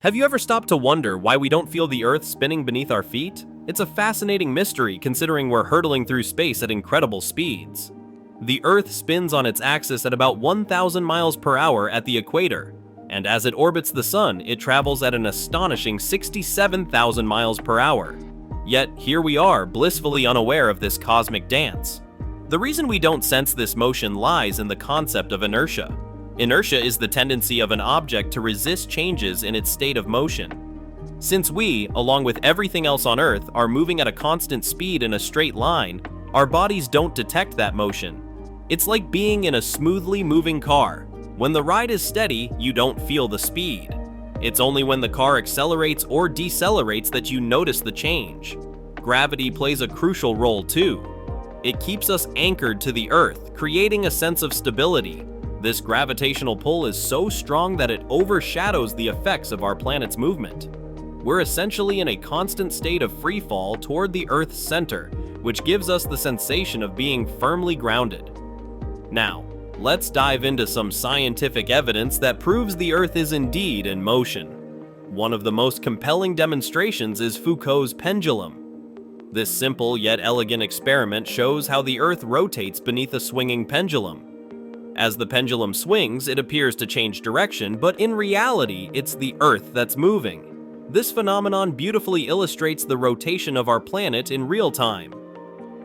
Have you ever stopped to wonder why we don't feel the Earth spinning beneath our feet? It's a fascinating mystery considering we're hurtling through space at incredible speeds. The Earth spins on its axis at about 1,000 miles per hour at the equator, and as it orbits the Sun, it travels at an astonishing 67,000 miles per hour. Yet, here we are, blissfully unaware of this cosmic dance. The reason we don't sense this motion lies in the concept of inertia. Inertia is the tendency of an object to resist changes in its state of motion. Since we, along with everything else on Earth, are moving at a constant speed in a straight line, our bodies don't detect that motion. It's like being in a smoothly moving car. When the ride is steady, you don't feel the speed. It's only when the car accelerates or decelerates that you notice the change. Gravity plays a crucial role too. It keeps us anchored to the Earth, creating a sense of stability. This gravitational pull is so strong that it overshadows the effects of our planet's movement. We're essentially in a constant state of free fall toward the Earth's center, which gives us the sensation of being firmly grounded. Now, let's dive into some scientific evidence that proves the Earth is indeed in motion. One of the most compelling demonstrations is Foucault's pendulum. This simple yet elegant experiment shows how the Earth rotates beneath a swinging pendulum. As the pendulum swings, it appears to change direction, but in reality, it's the Earth that's moving. This phenomenon beautifully illustrates the rotation of our planet in real time.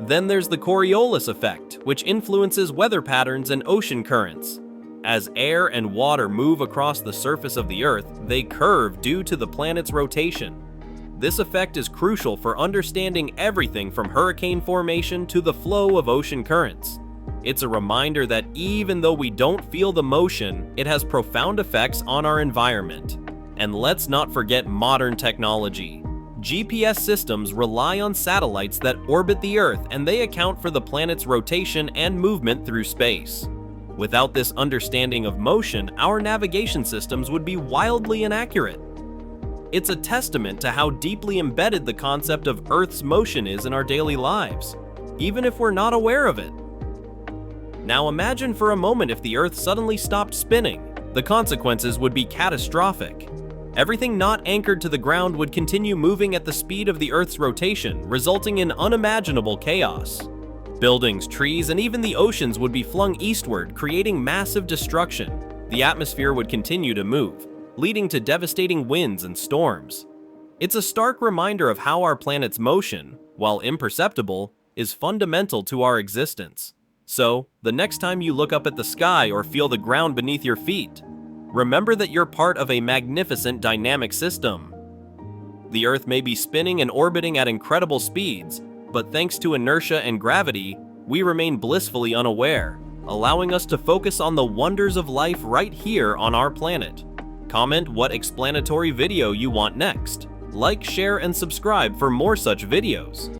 Then there's the Coriolis Effect, which influences weather patterns and ocean currents. As air and water move across the surface of the Earth, they curve due to the planet's rotation. This effect is crucial for understanding everything from hurricane formation to the flow of ocean currents. It's a reminder that even though we don't feel the motion, it has profound effects on our environment. And let's not forget modern technology. GPS systems rely on satellites that orbit the Earth, and they account for the planet's rotation and movement through space. Without this understanding of motion, our navigation systems would be wildly inaccurate. It's a testament to how deeply embedded the concept of Earth's motion is in our daily lives, even if we're not aware of it. Now imagine for a moment if the Earth suddenly stopped spinning. The consequences would be catastrophic. Everything not anchored to the ground would continue moving at the speed of the Earth's rotation, resulting in unimaginable chaos. Buildings, trees, and even the oceans would be flung eastward, creating massive destruction. The atmosphere would continue to move, leading to devastating winds and storms. It's a stark reminder of how our planet's motion, while imperceptible, is fundamental to our existence. So, the next time you look up at the sky or feel the ground beneath your feet, remember that you're part of a magnificent dynamic system. The Earth may be spinning and orbiting at incredible speeds, but thanks to inertia and gravity, we remain blissfully unaware, allowing us to focus on the wonders of life right here on our planet. Comment what explanatory video you want next. Like, share, and subscribe for more such videos.